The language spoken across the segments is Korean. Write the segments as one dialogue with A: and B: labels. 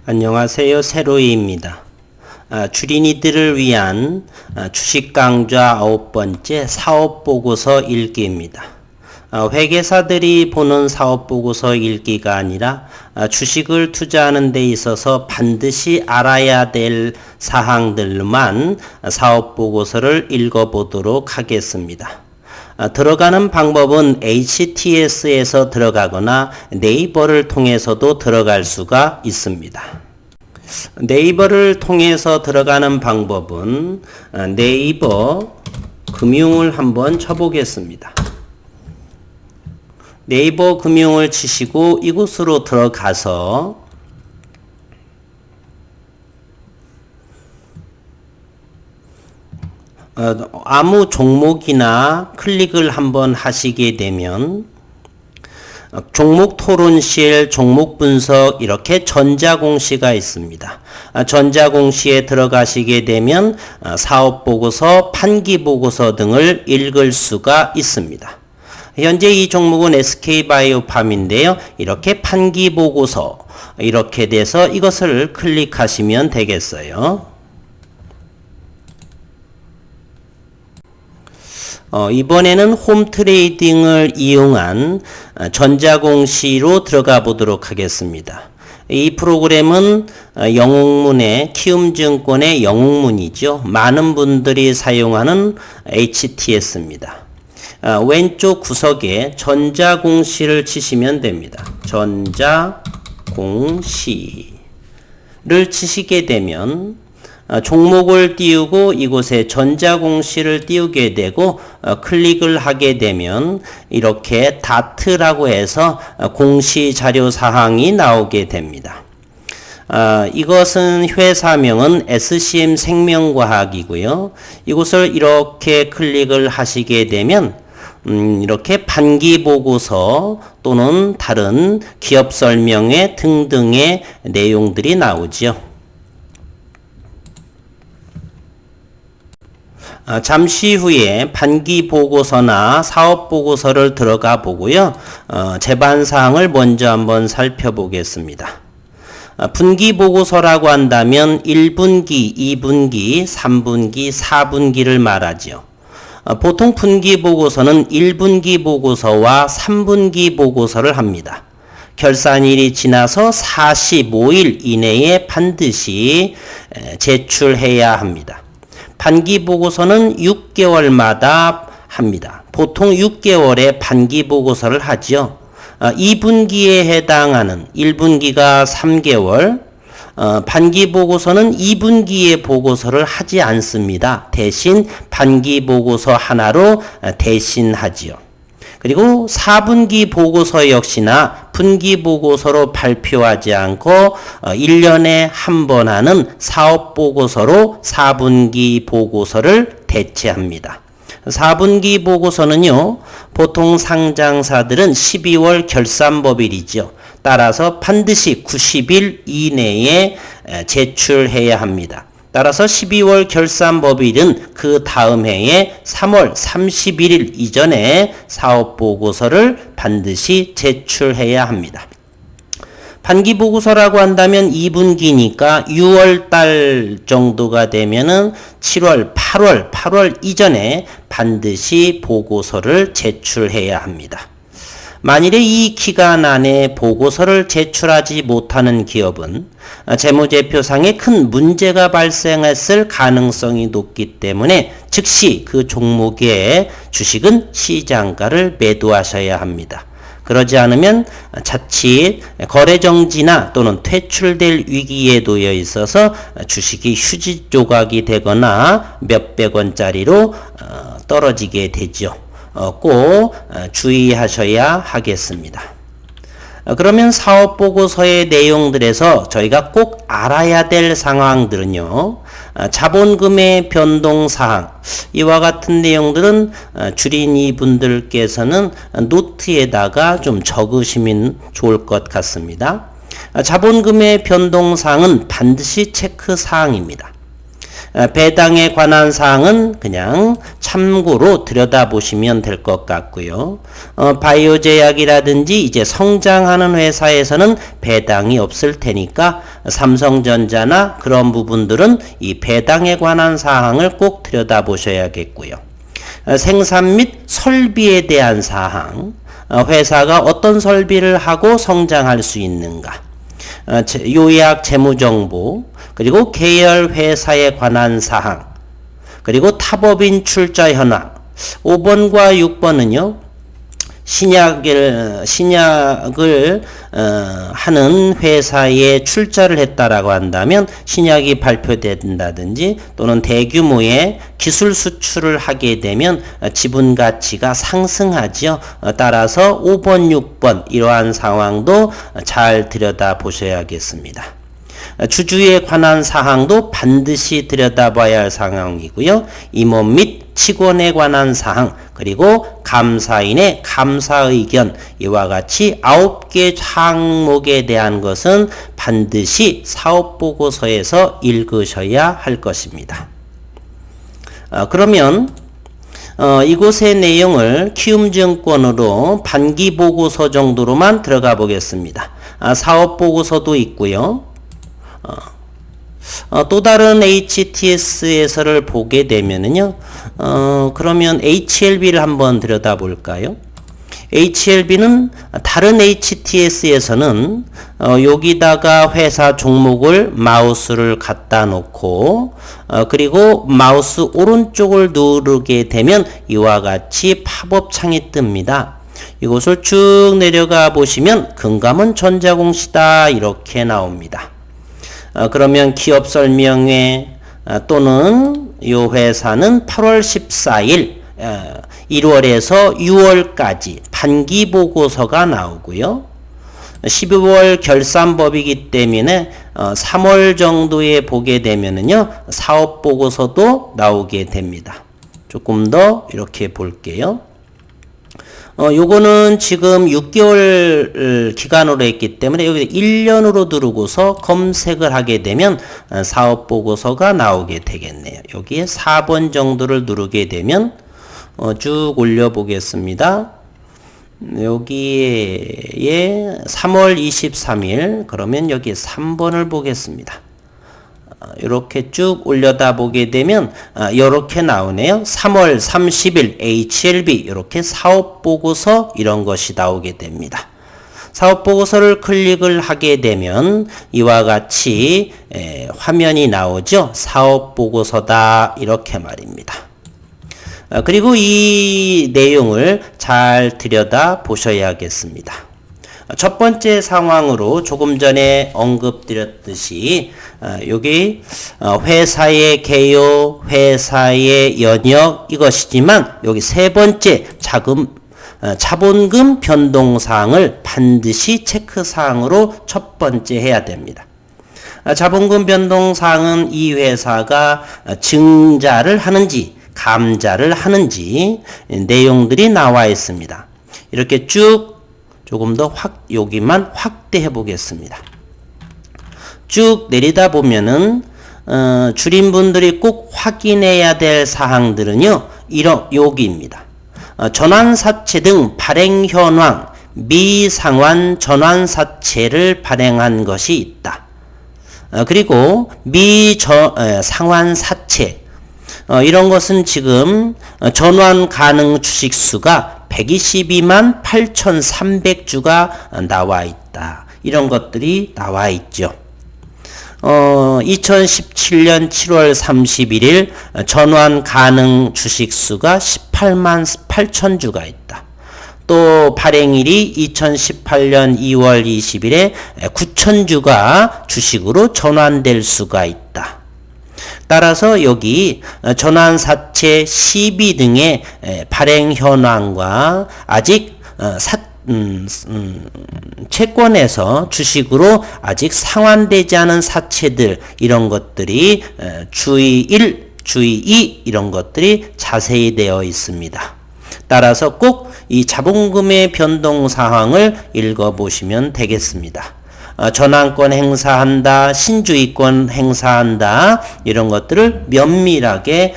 A: 안녕하세요. 세로이입니다. 주린이들을 위한 주식 강좌 9번째 사업보고서 읽기입니다. 회계사들이 보는 사업보고서 읽기가 아니라 주식을 투자하는 데 있어서 반드시 알아야 될 사항들만 사업보고서를 읽어보도록 하겠습니다. 들어가는 방법은 HTS에서 들어가거나 네이버를 통해서도 들어갈 수가 있습니다. 네이버를 통해서 들어가는 방법은 네이버 금융을 한번 쳐보겠습니다. 네이버 금융을 치시고 이곳으로 들어가서 아무 종목이나 클릭을 한번 하시게 되면 종목 토론실, 종목 분석 이렇게 전자공시가 있습니다. 전자공시에 들어가시게 되면 사업보고서, 판기보고서 등을 읽을 수가 있습니다. 현재 이 종목은 SK바이오팜인데요. 이렇게 판기보고서 이렇게 돼서 이것을 클릭하시면 되겠어요. 이번에는 홈트레이딩을 이용한 전자공시로 들어가 보도록 하겠습니다. 이 프로그램은 영웅문의 키움증권의 영웅문이죠. 많은 분들이 사용하는 HTS입니다. 왼쪽 구석에 전자공시를 치시면 됩니다. 전자공시를 치시게 되면 종목을 띄우고 이곳에 전자공시를 띄우게 되고 클릭을 하게 되면 이렇게 다트라고 해서 공시 자료 사항이 나오게 됩니다. 이것은 회사명은 SCM 생명과학이고요. 이곳을 이렇게 클릭을 하시게 되면 이렇게 판기보고서 또는 다른 기업 설명회 등등의 내용들이 나오죠. 잠시 후에 판기보고서나 사업보고서를 들어가 보고요. 제반사항을 먼저 한번 살펴보겠습니다. 분기보고서라고 한다면 1분기, 2분기, 3분기, 4분기를 말하죠. 보통 분기보고서는 1분기 보고서와 3분기 보고서를 합니다. 결산일이 지나서 45일 이내에 반드시 제출해야 합니다. 판기보고서는 6개월마다 합니다. 보통 6개월에 판기보고서를 하죠. 2분기에 해당하는 1분기가 3개월, 판기보고서는 2분기에 보고서를 하지 않습니다. 대신 판기보고서 하나로 대신하지요. 그리고 4분기 보고서 역시나 분기보고서로 발표하지 않고 1년에 한 번 하는 사업보고서로 4분기 보고서를 대체합니다. 4분기 보고서는요, 보통 상장사들은 12월 결산법일이죠. 따라서 반드시 90일 이내에 제출해야 합니다. 따라서 12월 결산법일은 그 다음 해에 3월 31일 이전에 사업보고서를 반드시 제출해야 합니다. 판기보고서라고 한다면 2분기니까 6월달 정도가 되면은 7월, 8월 이전에 반드시 보고서를 제출해야 합니다. 만일에 이 기간 안에 보고서를 제출하지 못하는 기업은 재무제표상에 큰 문제가 발생했을 가능성이 높기 때문에 즉시 그 종목의 주식은 시장가를 매도하셔야 합니다. 그러지 않으면 자칫 거래정지나 또는 퇴출될 위기에 놓여 있어서 주식이 휴지 조각이 되거나 몇백 원짜리로 떨어지게 되죠. 꼭 주의하셔야 하겠습니다. 그러면 사업보고서의 내용들에서 저희가 꼭 알아야 될 상황들은요. 자본금의 변동사항, 이와 같은 내용들은 주린이 분들께서는 노트에다가 좀 적으시면 좋을 것 같습니다. 자본금의 변동사항은 반드시 체크사항입니다. 배당에 관한 사항은 그냥 참고로 들여다보시면 될 것 같고요. 바이오 제약이라든지 이제 성장하는 회사에서는 배당이 없을 테니까 삼성전자나 그런 부분들은 이 배당에 관한 사항을 꼭 들여다보셔야겠고요. 생산 및 설비에 대한 사항, 회사가 어떤 설비를 하고 성장할 수 있는가, 요약 재무정보, 그리고 계열 회사에 관한 사항, 그리고 타법인 출자 현황. 5번과 6번은요. 신약을 하는 회사에 출자를 했다라고 한다면 신약이 발표된다든지 또는 대규모의 기술 수출을 하게 되면 지분 가치가 상승하죠. 따라서 5번, 6번 이러한 상황도 잘 들여다보셔야겠습니다. 주주에 관한 사항도 반드시 들여다봐야 할 상황이고요. 임원 및 직원에 관한 사항, 그리고 감사인의 감사 의견, 이와 같이 9개 항목에 대한 것은 반드시 사업보고서에서 읽으셔야 할 것입니다. 그러면 이곳의 내용을 키움증권으로 반기보고서 정도로만 들어가 보겠습니다. 사업보고서도 있고요. 또 다른 HTS에서를 보게 되면은요, 그러면 HLB를 한번 들여다볼까요? HLB는 다른 HTS에서는 여기다가 회사 종목을 마우스를 갖다 놓고 그리고 마우스 오른쪽을 누르게 되면 이와 같이 팝업 창이 뜹니다. 이곳을 쭉 내려가 보시면 금감원 전자공시다 이렇게 나옵니다. 그러면 기업 설명회 또는 이 회사는 8월 14일 1월에서 6월까지 반기 보고서가 나오고요. 12월 결산법이기 때문에 3월 정도에 보게 되면은요, 사업 보고서도 나오게 됩니다. 조금 더 이렇게 볼게요. 요거는 지금 6개월 기간으로 했기 때문에 여기 1년으로 누르고서 검색을 하게 되면 사업 보고서가 나오게 되겠네요. 여기에 4번 정도를 누르게 되면 쭉 올려 보겠습니다. 여기에 3월 23일, 그러면 여기 3번을 보겠습니다. 이렇게 쭉 올려다 보게 되면 이렇게 나오네요. 3월 30일 HLB 이렇게 사업보고서 이런 것이 나오게 됩니다. 사업보고서를 클릭을 하게 되면 이와 같이 화면이 나오죠. 사업보고서다 이렇게 말입니다. 그리고 이 내용을 잘 들여다 보셔야겠습니다. 첫 번째 상황으로 조금 전에 언급드렸듯이 여기 회사의 개요, 회사의 연역 이것이지만 여기 세 번째 자본금 변동사항을 반드시 체크사항으로 첫 번째 해야 됩니다. 자본금 변동사항은 이 회사가 증자를 하는지 감자를 하는지 내용들이 나와 있습니다. 이렇게 쭉 조금 더 여기만 확대해 보겠습니다. 쭉 내리다 보면은 주린분들이 꼭 확인해야 될 사항들은요, 여기입니다. 전환사채 등 발행 현황, 미상환 전환사채를 발행한 것이 있다. 그리고 미상환사채 이런 것은 지금 전환 가능 주식수가 122만 8,300주가 나와 있다. 이런 것들이 나와 있죠. 2017년 7월 31일 전환 가능 주식수가 18만 8천주가 있다. 또 발행일이 2018년 2월 20일에 9천주가 주식으로 전환될 수가 있다. 따라서 여기 전환사채 시비 등의 발행 현황과 아직 채권에서 주식으로 아직 상환되지 않은 사채들 이런 것들이 주의 1, 주의 2 이런 것들이 자세히 되어 있습니다. 따라서 꼭 이 자본금의 변동 사항을 읽어보시면 되겠습니다. 전환권 행사한다, 신주의권 행사한다, 이런 것들을 면밀하게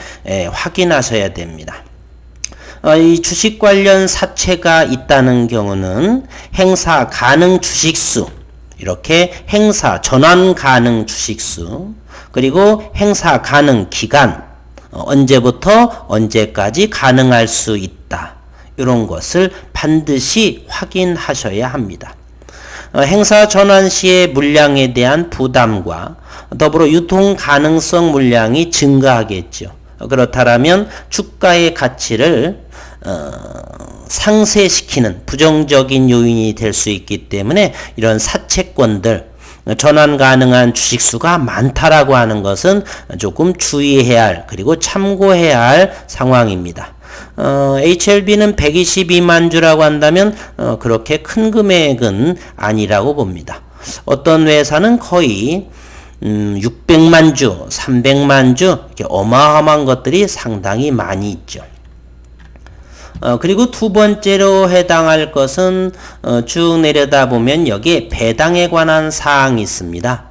A: 확인하셔야 됩니다. 이 주식 관련 사채가 있다는 경우는 행사 가능 주식수, 이렇게 행사 전환 가능 주식수, 그리고 행사 가능 기간, 언제부터 언제까지 가능할 수 있다, 이런 것을 반드시 확인하셔야 합니다. 행사 전환 시의 물량에 대한 부담과 더불어 유통 가능성 물량이 증가하겠죠. 그렇다면 주가의 가치를 상쇄시키는 부정적인 요인이 될 수 있기 때문에 이런 사채권들, 전환 가능한 주식수가 많다라고 하는 것은 조금 주의해야 할, 그리고 참고해야 할 상황입니다. HLB는 122만 주라고 한다면 그렇게 큰 금액은 아니라고 봅니다. 어떤 회사는 거의 600만 주, 300만 주, 이렇게 어마어마한 것들이 상당히 많이 있죠. 그리고 두 번째로 해당할 것은 쭉 내려다 보면 여기에 배당에 관한 사항이 있습니다.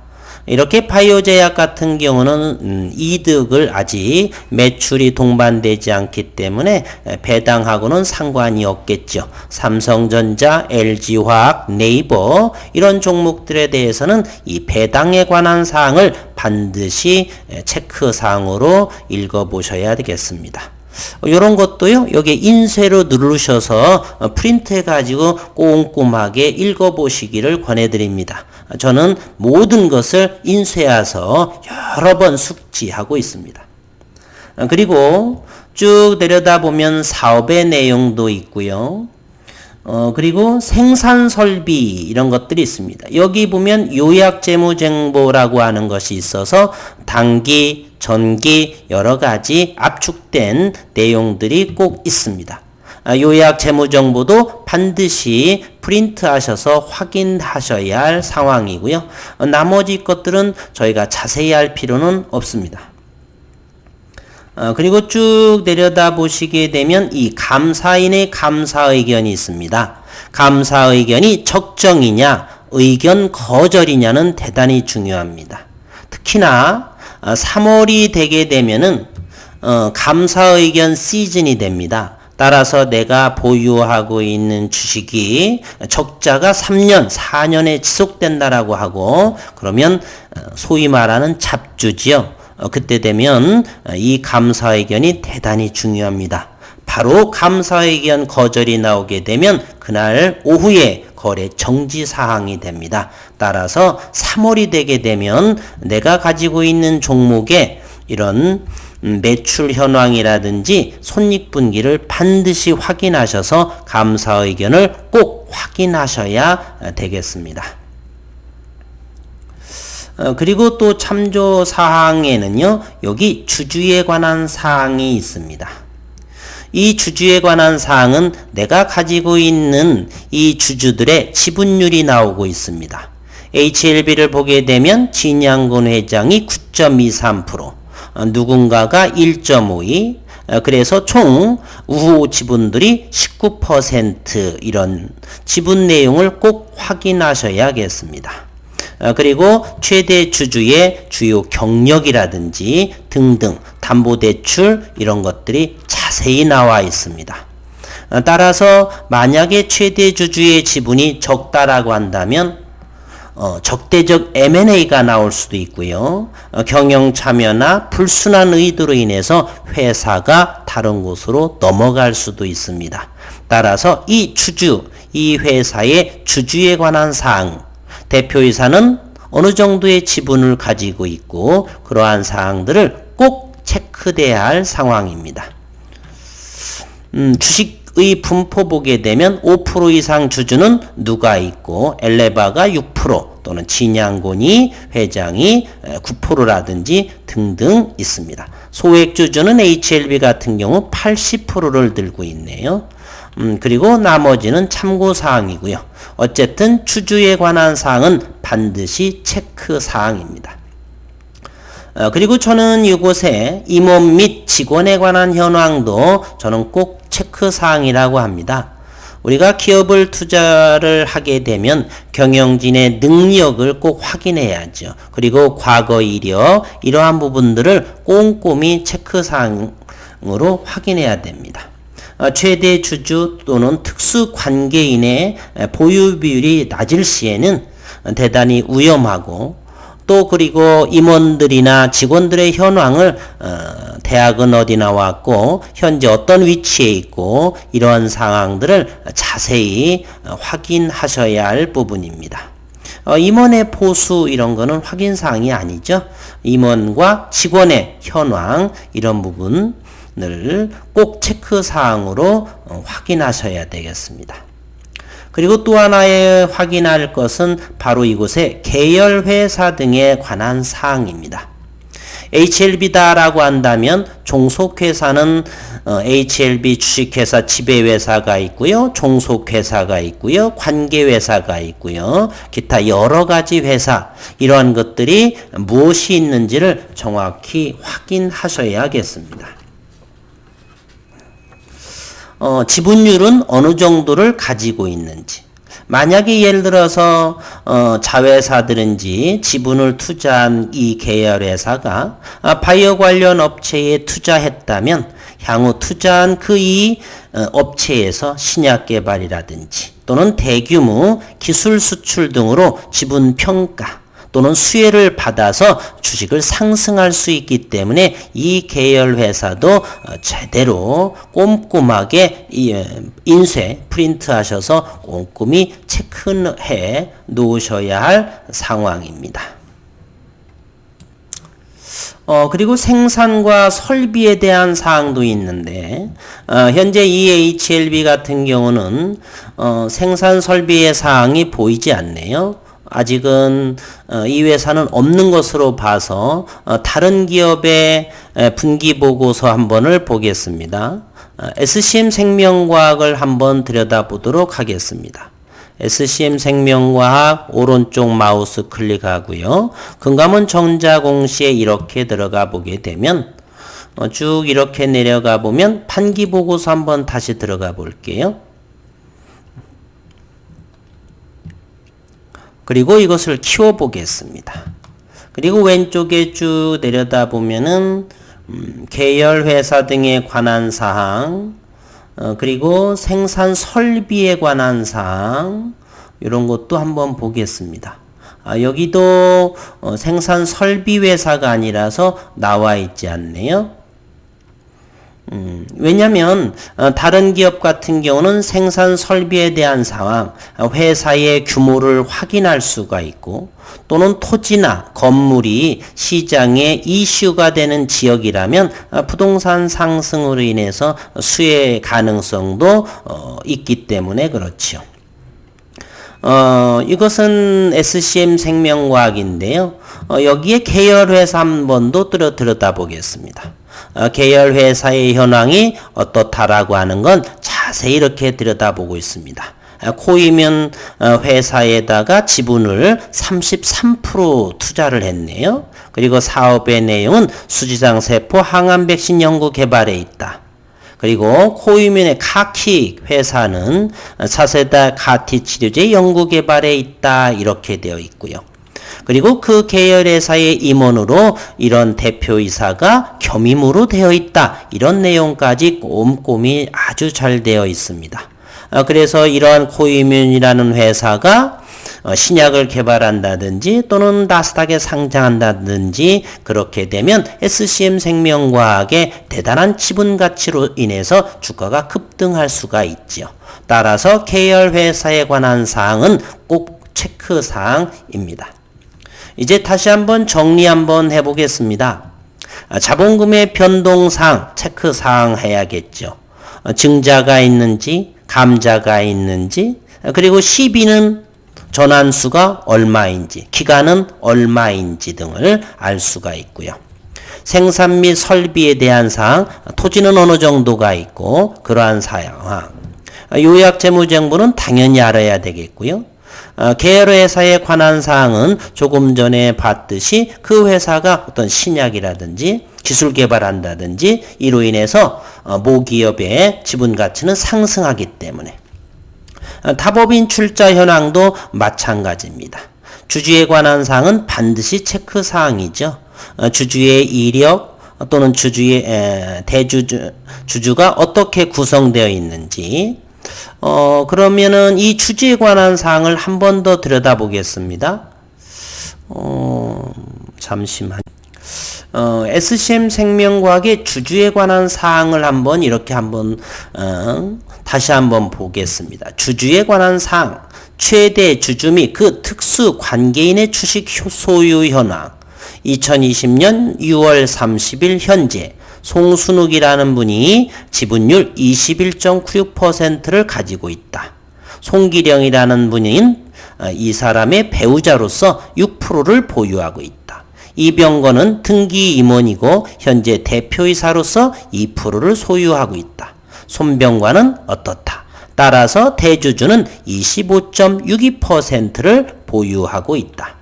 A: 이렇게 바이오제약 같은 경우는 이득을 아직 매출이 동반되지 않기 때문에 배당하고는 상관이 없겠죠. 삼성전자, LG화학, 네이버 이런 종목들에 대해서는 이 배당에 관한 사항을 반드시 체크사항으로 읽어보셔야 되겠습니다. 이런 것도요, 여기 인쇄로 누르셔서 프린트해 가지고 꼼꼼하게 읽어보시기를 권해드립니다. 저는 모든 것을 인쇄해서 여러 번 숙지하고 있습니다. 그리고 쭉 내려다 보면 사업의 내용도 있고요. 그리고 생산 설비 이런 것들이 있습니다. 여기 보면 요약 재무정보라고 하는 것이 있어서 단기, 전기 여러 가지 압축된 내용들이 꼭 있습니다. 요약 재무정보도 반드시 프린트하셔서 확인하셔야 할 상황이고요. 나머지 것들은 저희가 자세히 할 필요는 없습니다. 그리고 쭉 내려다 보시게 되면 이 감사인의 감사 의견이 있습니다. 감사 의견이 적정이냐, 의견 거절이냐는 대단히 중요합니다. 특히나 3월이 되게 되면은 감사 의견 시즌이 됩니다. 따라서 내가 보유하고 있는 주식이 적자가 3년, 4년에 지속된다라고 하고, 그러면 소위 말하는 잡주지요. 그때 되면 이 감사 의견이 대단히 중요합니다. 바로 감사 의견 거절이 나오게 되면 그날 오후에 거래 정지 사항이 됩니다. 따라서 3월이 되게 되면 내가 가지고 있는 종목에 이런 매출 현황이라든지 손익분기를 반드시 확인하셔서 감사 의견을 꼭 확인하셔야 되겠습니다. 그리고 또 참조 사항에는요, 여기 주주에 관한 사항이 있습니다. 이 주주에 관한 사항은 내가 가지고 있는 이 주주들의 지분율이 나오고 있습니다. HLB를 보게 되면 진양곤 회장이 9.23%, 누군가가 1.52%, 그래서 총 우호 지분들이 19% 이런 지분 내용을 꼭 확인하셔야겠습니다. 그리고 최대 주주의 주요 경력이라든지 등등 담보대출 이런 것들이 자세히 나와 있습니다. 따라서 만약에 최대 주주의 지분이 적다라고 한다면 적대적 M&A가 나올 수도 있고요. 경영 참여나 불순한 의도로 인해서 회사가 다른 곳으로 넘어갈 수도 있습니다. 따라서 이 주주, 이 회사의 주주에 관한 사항, 대표이사는 어느 정도의 지분을 가지고 있고 그러한 사항들을 꼭 체크돼야 할 상황입니다. 주식의 분포 보게 되면 5% 이상 주주는 누가 있고 엘레바가 6% 또는 진양곤이 회장이 9%라든지 등등 있습니다. 소액 주주는 HLB 같은 경우 80%를 들고 있네요. 그리고 나머지는 참고사항이고요. 어쨌든 주주에 관한 사항은 반드시 체크사항입니다. 그리고 저는 이곳에 임원 및 직원에 관한 현황도 저는 꼭 체크사항이라고 합니다. 우리가 기업을 투자를 하게 되면 경영진의 능력을 꼭 확인해야죠. 그리고 과거 이력, 이러한 부분들을 꼼꼼히 체크사항으로 확인해야 됩니다. 최대 주주 또는 특수 관계인의 보유 비율이 낮을 시에는 대단히 위험하고, 또 그리고 임원들이나 직원들의 현황을 대학은 어디 나왔고 현재 어떤 위치에 있고 이러한 상황들을 자세히 확인하셔야 할 부분입니다. 임원의 보수 이런 거는 확인 사항이 아니죠. 임원과 직원의 현황 이런 부분을 꼭 체크 사항으로 확인하셔야 되겠습니다. 그리고 또 하나의 확인할 것은 바로 이곳의 계열회사 등에 관한 사항입니다. HLB다라고 한다면 종속회사는 HLB 주식회사 지배회사가 있고요. 종속회사가 있고요. 관계회사가 있고요. 기타 여러 가지 회사, 이러한 것들이 무엇이 있는지를 정확히 확인하셔야겠습니다. 지분율은 어느 정도를 가지고 있는지, 만약에 예를 들어서 자회사들인지 지분을 투자한 이 계열회사가 바이오 관련 업체에 투자했다면 향후 투자한 그 이 업체에서 신약 개발이라든지 또는 대규모 기술 수출 등으로 지분 평가 또는 수혜를 받아서 주식을 상승할 수 있기 때문에 이 계열 회사도 제대로 꼼꼼하게 인쇄 프린트 하셔서 꼼꼼히 체크해 놓으셔야 할 상황입니다. 그리고 생산과 설비에 대한 사항도 있는데, 현재 이 HLB 같은 경우는 생산 설비의 사항이 보이지 않네요. 아직은 이 회사는 없는 것으로 봐서 다른 기업의 분기 보고서 한 번을 보겠습니다. SCM 생명과학을 한번 들여다보도록 하겠습니다. SCM 생명과학 오른쪽 마우스 클릭하고요. 금감원 전자공시에 이렇게 들어가 보게 되면 쭉 이렇게 내려가 보면 판기 보고서 한번 다시 들어가 볼게요. 그리고 이것을 키워 보겠습니다. 그리고 왼쪽에 쭉 내려다 보면은 계열 회사 등에 관한 사항, 그리고 생산 설비에 관한 사항, 이런 것도 한번 보겠습니다. 여기도 생산 설비 회사가 아니라서 나와 있지 않네요. 왜냐하면 다른 기업 같은 경우는 생산 설비에 대한 상황, 회사의 규모를 확인할 수가 있고, 또는 토지나 건물이 시장에 이슈가 되는 지역이라면 부동산 상승으로 인해서 수혜 가능성도 있기 때문에 그렇죠. 이것은 SCM 생명과학인데요. 여기에 계열회사 한 번 더 들여다보겠습니다. 계열회사의 현황이 어떻다라고 하는 건 자세히 이렇게 들여다보고 있습니다. 코이면 회사에다가 지분을 33% 투자를 했네요. 그리고 사업의 내용은 수지장 세포 항암 백신 연구 개발에 있다. 그리고 코이면의 카키 회사는 차세대 카티 치료제 연구 개발에 있다. 이렇게 되어 있고요. 그리고 그 계열회사의 임원으로 이런 대표이사가 겸임으로 되어 있다. 이런 내용까지 꼼꼼히 아주 잘 되어 있습니다. 그래서 이러한 코이뮨이라는 회사가 신약을 개발한다든지 또는 나스닥에 상장한다든지 그렇게 되면 SCM 생명과학의 대단한 지분 가치로 인해서 주가가 급등할 수가 있죠. 따라서 계열 회사에 관한 사항은 꼭 체크 사항입니다. 이제 다시 한번 정리 한번 해보겠습니다. 자본금의 변동사항 체크 사항 해야겠죠. 증자가 있는지 감자가 있는지, 그리고 시비는 전환수가 얼마인지, 기간은 얼마인지 등을 알 수가 있고요. 생산 및 설비에 대한 사항, 토지는 어느 정도가 있고 그러한 사항, 요약재무정보는 당연히 알아야 되겠고요. 계열회사에 관한 사항은 조금 전에 봤듯이 그 회사가 어떤 신약이라든지 기술 개발한다든지 이로 인해서 모기업의 지분 가치는 상승하기 때문에, 타법인 출자 현황도 마찬가지입니다. 주주에 관한 사항은 반드시 체크 사항이죠. 주주의 이력 또는 주주의 주주가 어떻게 구성되어 있는지. 그러면은 이 주주에 관한 사항을 한 번 더 들여다보겠습니다. 잠시만. SCM 생명과학의 주주에 관한 사항을 다시 한번 보겠습니다. 주주에 관한 사항, 최대 주주 및 그 특수 관계인의 주식 소유 현황, 2020년 6월 30일 현재 송순욱이라는 분이 지분율 21.96%를 가지고 있다. 송기령이라는 분인 이 사람의 배우자로서 6%를 보유하고 있다. 이병건은 등기 임원이고 현재 대표이사로서 2%를 소유하고 있다. 손병관은 어떻다. 따라서 대주주는 25.62%를 보유하고 있다.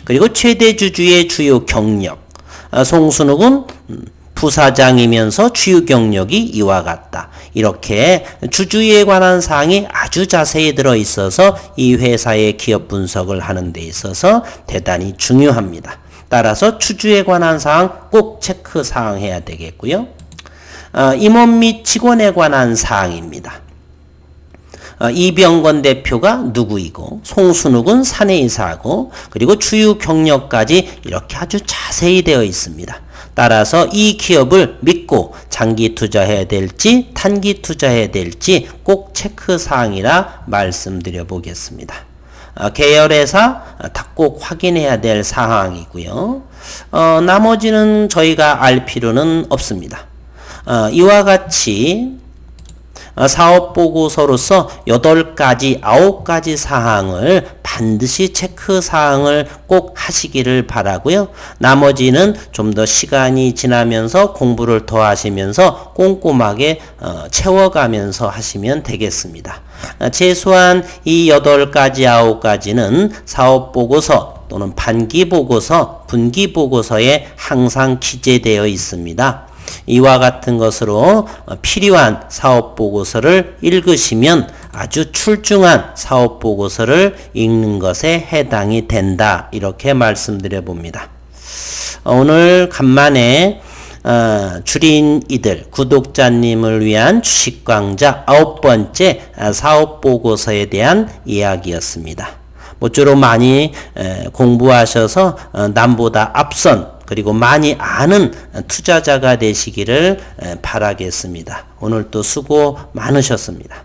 A: 그리고 최대 주주의 주요 경력. 송순욱은 부사장이면서 주요 경력이 이와 같다. 이렇게 주주에 관한 사항이 아주 자세히 들어있어서 이 회사의 기업 분석을 하는 데 있어서 대단히 중요합니다. 따라서 주주에 관한 사항 꼭 체크 사항 해야 되겠고요. 임원 및 직원에 관한 사항입니다. 이병건 대표가 누구이고 송순욱은 사내이사고 그리고 주요 경력까지 이렇게 아주 자세히 되어 있습니다. 따라서 이 기업을 믿고 장기 투자해야 될지 단기 투자해야 될지 꼭 체크 사항이라 말씀드려 보겠습니다. 계열회사 꼭 확인해야 될 사항이고요. 나머지는 저희가 알 필요는 없습니다. 이와 같이 사업보고서로서 8가지, 9가지 사항을 반드시 체크 사항을 꼭 하시기를 바라고요. 나머지는 좀 더 시간이 지나면서 공부를 더 하시면서 꼼꼼하게 채워가면서 하시면 되겠습니다. 최소한 이 8가지, 9가지는 사업보고서 또는 반기보고서, 분기보고서에 항상 기재되어 있습니다. 이와 같은 것으로 필요한 사업보고서를 읽으시면 아주 출중한 사업보고서를 읽는 것에 해당이 된다. 이렇게 말씀드려 봅니다. 오늘 간만에 줄인 이들 구독자님을 위한 주식강좌 9번째 사업보고서에 대한 이야기였습니다. 모쪼록 많이 공부하셔서 남보다 앞선 그리고 많이 아는 투자자가 되시기를 바라겠습니다. 오늘 또 수고 많으셨습니다.